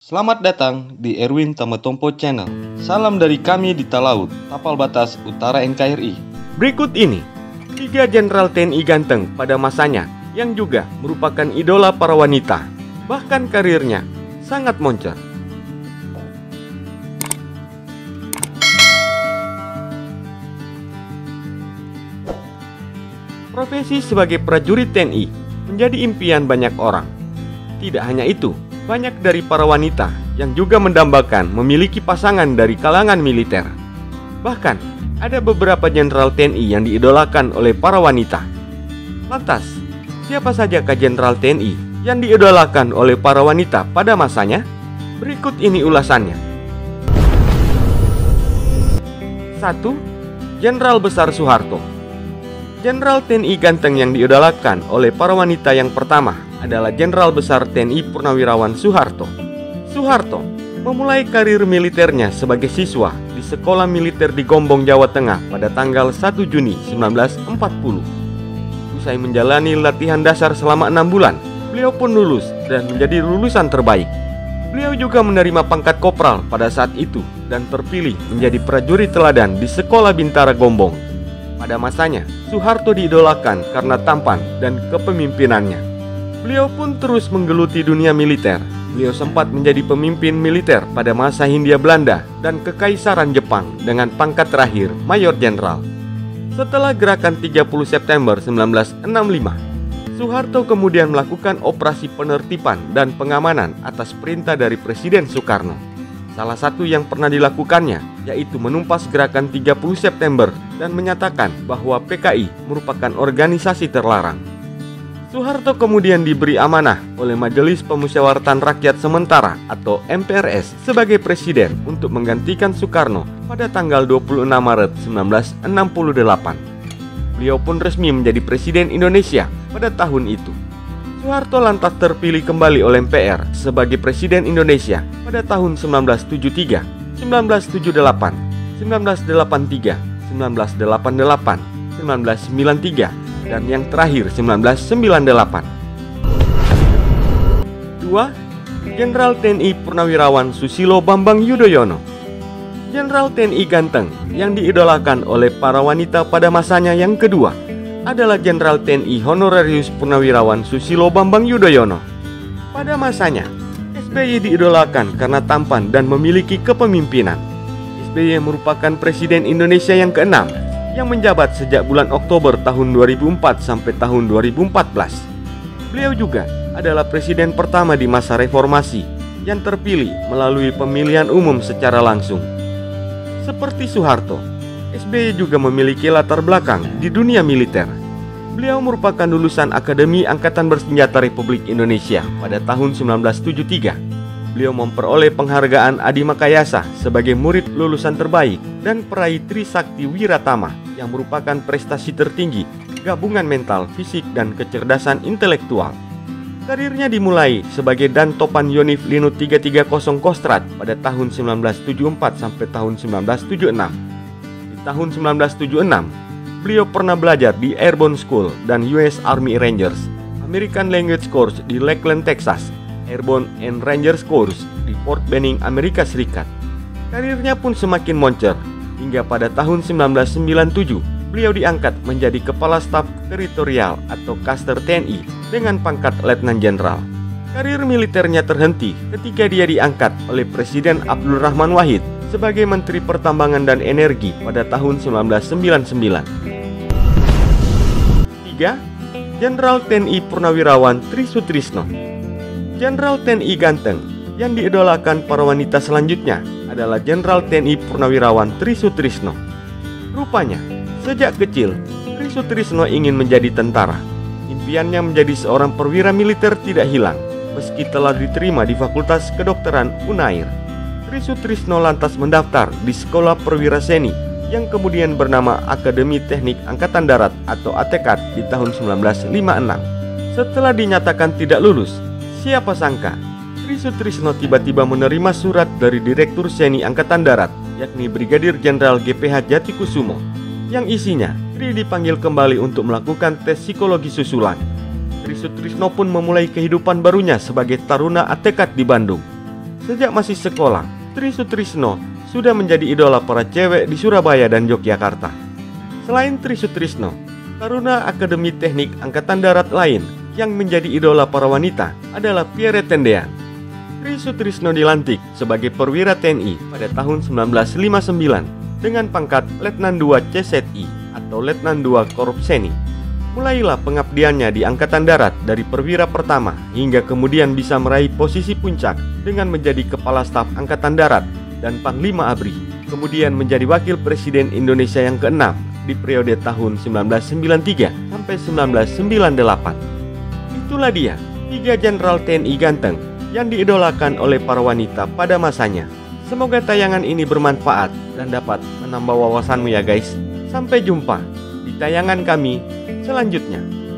Selamat datang di Erwin Tametompo Channel. Salam dari kami di Talaut, Tapal Batas Utara NKRI. Berikut ini 3 jenderal TNI ganteng pada masanya yang juga merupakan idola para wanita. Bahkan karirnya sangat moncer. Profesi sebagai prajurit TNI menjadi impian banyak orang. Tidak hanya itu, banyak dari para wanita yang juga mendambakan memiliki pasangan dari kalangan militer. Bahkan, ada beberapa jenderal TNI yang diidolakan oleh para wanita. Lantas, siapa sajakah jenderal TNI yang diidolakan oleh para wanita pada masanya? Berikut ini ulasannya. 1. Jenderal Besar Soeharto. Jenderal TNI ganteng yang diidolakan oleh para wanita yang pertama adalah Jenderal Besar TNI Purnawirawan Soeharto. Soeharto memulai karir militernya sebagai siswa di Sekolah Militer di Gombong, Jawa Tengah pada tanggal 1 Juni 1940. Usai menjalani latihan dasar selama 6 bulan, beliau pun lulus dan menjadi lulusan terbaik. Beliau juga menerima pangkat kopral pada saat itu dan terpilih menjadi prajurit teladan di Sekolah Bintara Gombong. Pada masanya, Soeharto diidolakan karena tampan dan kepemimpinannya. Beliau pun terus menggeluti dunia militer. Beliau sempat menjadi pemimpin militer pada masa Hindia Belanda dan Kekaisaran Jepang dengan pangkat terakhir Mayor Jenderal. Setelah gerakan 30 September 1965, Soeharto kemudian melakukan operasi penertiban dan pengamanan atas perintah dari Presiden Soekarno. Salah satu yang pernah dilakukannya yaitu menumpas gerakan 30 September dan menyatakan bahwa PKI merupakan organisasi terlarang. Soeharto kemudian diberi amanah oleh Majelis Pemusyawaratan Rakyat Sementara atau MPRS sebagai presiden untuk menggantikan Soekarno pada tanggal 26 Maret 1968. Beliau pun resmi menjadi Presiden Indonesia pada tahun itu. Soeharto lantas terpilih kembali oleh MPR sebagai Presiden Indonesia pada tahun 1973, 1978, 1983, 1988, 1993, dan yang terakhir 1998. 2. Jenderal TNI Purnawirawan Susilo Bambang Yudhoyono. Jenderal TNI ganteng yang diidolakan oleh para wanita pada masanya yang kedua adalah Jenderal TNI Honorarius Purnawirawan Susilo Bambang Yudhoyono. Pada masanya, SBY diidolakan karena tampan dan memiliki kepemimpinan. SBY merupakan Presiden Indonesia yang ke-6 yang menjabat sejak bulan Oktober tahun 2004 sampai tahun 2014. Beliau juga adalah Presiden pertama di masa reformasi yang terpilih melalui pemilihan umum secara langsung. Seperti Soeharto, SBY juga memiliki latar belakang di dunia militer. Beliau merupakan lulusan Akademi Angkatan Bersenjata Republik Indonesia pada tahun 1973. Beliau memperoleh penghargaan Adi Makayasa sebagai murid lulusan terbaik dan peraih Trisakti Wiratama yang merupakan prestasi tertinggi gabungan mental, fisik, dan kecerdasan intelektual. Karirnya dimulai sebagai Dantopan Yonif Linut 330 Kostrad pada tahun 1974 sampai tahun 1976. Tahun 1976, beliau pernah belajar di Airborne School dan US Army Rangers, American Language Course di Lakeland, Texas, Airborne and Rangers Course di Fort Benning, Amerika Serikat. Karirnya pun semakin moncer, hingga pada tahun 1997, beliau diangkat menjadi Kepala Staf Teritorial atau Kaster TNI dengan pangkat Letnan Jenderal. Karir militernya terhenti ketika dia diangkat oleh Presiden Abdul Rahman Wahid sebagai Menteri Pertambangan dan Energi pada tahun 1999. 3. Jenderal TNI Purnawirawan Tri Sutrisno. Jenderal TNI ganteng yang diidolakan para wanita selanjutnya adalah Jenderal TNI Purnawirawan Tri Sutrisno. Rupanya, sejak kecil, Tri Sutrisno ingin menjadi tentara. Impiannya menjadi seorang perwira militer tidak hilang, meski telah diterima di Fakultas Kedokteran Unair. Tri Sutrisno lantas mendaftar di Sekolah Perwira Seni yang kemudian bernama Akademi Teknik Angkatan Darat atau ATKAD di tahun 1956. Setelah dinyatakan tidak lulus, siapa sangka Tri Sutrisno tiba-tiba menerima surat dari Direktur Seni Angkatan Darat, yakni Brigadir Jenderal GPH Jatikusumo, yang isinya Tri dipanggil kembali untuk melakukan tes psikologi susulan. Tri Sutrisno pun memulai kehidupan barunya sebagai taruna ATKAD di Bandung. Sejak masih sekolah, Tri Sutrisno sudah menjadi idola para cewek di Surabaya dan Yogyakarta. Selain Tri Sutrisno, taruna Akademi Teknik Angkatan Darat lain yang menjadi idola para wanita adalah Pierre Tendean. Tri Sutrisno dilantik sebagai perwira TNI pada tahun 1959 dengan pangkat Letnan II CZI atau Letnan II Korpseni. Mulailah pengabdiannya di Angkatan Darat dari perwira pertama hingga kemudian bisa meraih posisi puncak dengan menjadi Kepala Staf Angkatan Darat dan Panglima ABRI. Kemudian menjadi Wakil Presiden Indonesia yang ke-6 di periode tahun 1993 sampai 1998. Itulah dia 3 Jenderal TNI ganteng yang diidolakan oleh para wanita pada masanya. Semoga tayangan ini bermanfaat dan dapat menambah wawasanmu ya guys. Sampai jumpa di tayangan kami selanjutnya.